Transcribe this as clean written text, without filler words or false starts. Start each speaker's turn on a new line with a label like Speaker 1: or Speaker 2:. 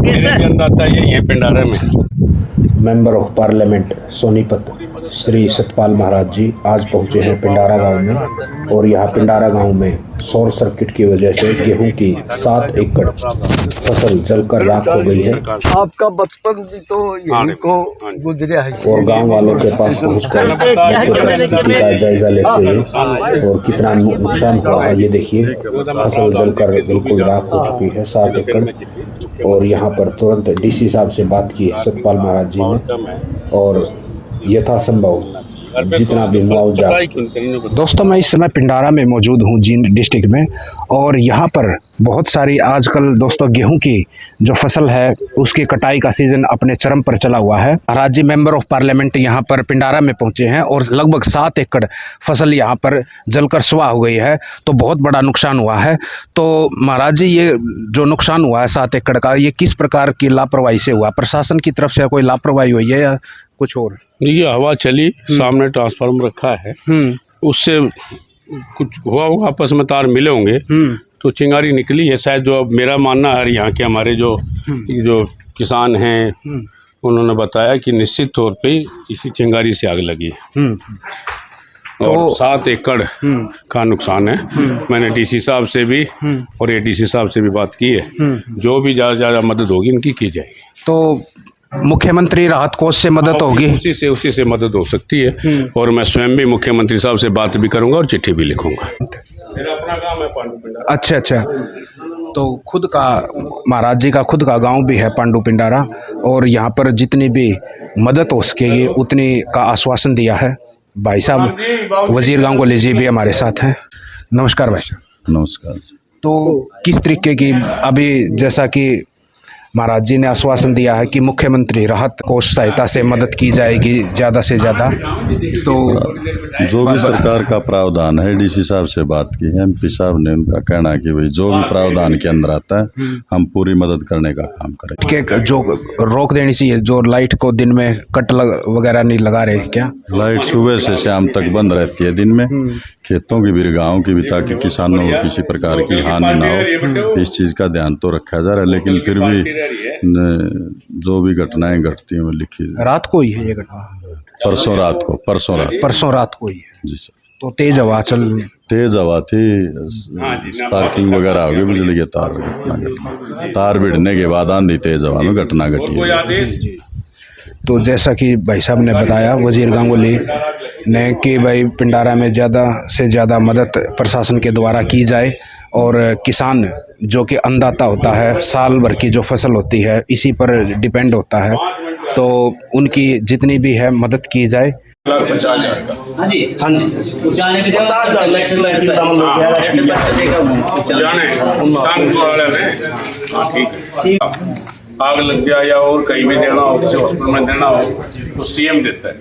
Speaker 1: अन्नदाता यही है पिंडारा में।
Speaker 2: Member of parliament Sonipat Shri Satpal Maharaj ji आज पहुंचे हैं पिंडारा गांव में और यहाँ पिंडारा गांव में शॉर्ट सर्किट की वजह से गेहूं की 7 एकड़ फसल जलकर राख हो गई है।
Speaker 3: आपका बचपन भी तो यहीं को गुजरा है
Speaker 2: और गांव वालों के पास पहुंचकर मुख्य परिस्थिति का जायजा लेते हुए और कितना नुकसान हुआ है ये देखिए। फसल जलकर बिल्कुल राख हो चुकी है 7 एकड़। और यहाँ पर तुरंत डीसी साहब से बात की है सतपाल महाराज जी ने और यथासंभव जितना भी मुआवजा।
Speaker 4: दोस्तों मैं इस समय पिंडारा में मौजूद हूँ जींद डिस्ट्रिक्ट में और यहाँ पर बहुत सारी आजकल दोस्तों गेहूं की जो फसल है उसकी कटाई का सीज़न अपने चरम पर चला हुआ है। महाराज जी मेंबर ऑफ पार्लियामेंट यहाँ पर पिंडारा में पहुँचे हैं और लगभग 7 एकड़ फसल यहाँ पर जलकर स्वाह हो गई है, तो बहुत बड़ा नुकसान हुआ है। तो महाराज जी ये जो नुकसान हुआ है 7 एकड़ का, ये किस प्रकार की लापरवाही से हुआ? प्रशासन की तरफ से कोई लापरवाही हुई है या कुछ और?
Speaker 1: देखिए हवा चली, सामने ट्रांसफार्मर रखा है, उससे कुछ हुआ होगा, आपस में तार मिले होंगे तो चिंगारी निकली है शायद। जो अब मेरा मानना है यहाँ के हमारे जो किसान हैं उन्होंने बताया कि निश्चित तौर पे इसी चिंगारी से आग लगी है। और 7 एकड़ का नुकसान है। मैंने डीसी साहब से भी और एडीसी साहब से भी बात की है, जो भी ज़्यादा मदद होगी इनकी की जाएगी।
Speaker 4: तो मुख्यमंत्री राहत कोष से मदद होगी?
Speaker 1: उसी से मदद हो सकती है और मैं स्वयं भी मुख्यमंत्री साहब से बात भी करूंगा और चिट्ठी भी लिखूंगा। मेरा अपना गांव है पांडू पिंडारा।
Speaker 4: अच्छा, तो खुद का महाराज जी का खुद का गांव भी है पांडू पिंडारा और यहाँ पर जितनी भी मदद हो सकेगी उतनी का आश्वासन दिया है। भाई साहब वजीर गांगुली जी भी हमारे साथ हैं। नमस्कार भाई साहब।
Speaker 5: नमस्कार।
Speaker 4: तो किस तरीके की अभी जैसा कि महाराज जी ने आश्वासन दिया है कि मुख्यमंत्री राहत कोष सहायता से मदद की जाएगी ज़्यादा से ज़्यादा, तो
Speaker 5: जो भी सरकार का प्रावधान है डीसी साहब से बात की है, एमपी साहब ने उनका कहना है कि भाई जो भी प्रावधान के अंदर आता है हम पूरी मदद करने का काम करेंगे।
Speaker 4: कि जो रोक देनी चाहिए, जो लाइट को दिन में कट वगैरह नहीं लगा रहे क्या?
Speaker 5: लाइट सुबह से शाम तक बंद रहती है दिन में, खेतों की भी गाँव की भी, ताकि किसानों को किसी प्रकार की हानि ना हो। इस चीज़ का ध्यान तो रखा जा रहा है, लेकिन फिर भी जो भी घटनाएं घटती हैं वो लिखी।
Speaker 4: रात को ही है ये घटना?
Speaker 5: परसों रात को
Speaker 4: ही है
Speaker 5: जी सर।
Speaker 4: तो तेज हवा
Speaker 5: थी, स्पार्किंग वगैरह हो गई, बिजली के तार भिड़ने के बाद आंधी तेज हवा में घटना घटी।
Speaker 4: तो जैसा कि भाई साहब ने बताया वजीर गांगुली ने कि भाई पिंडारा में ज़्यादा से ज़्यादा मदद प्रशासन के द्वारा की जाए और किसान जो कि अन्नदाता होता है, साल भर की जो फसल होती है इसी पर डिपेंड होता है, तो उनकी जितनी भी है मदद की जाए।
Speaker 1: आग लग जाए या और कहीं भी देना हो, किसी हॉस्पिटल में देना हो तो सीएम देता है।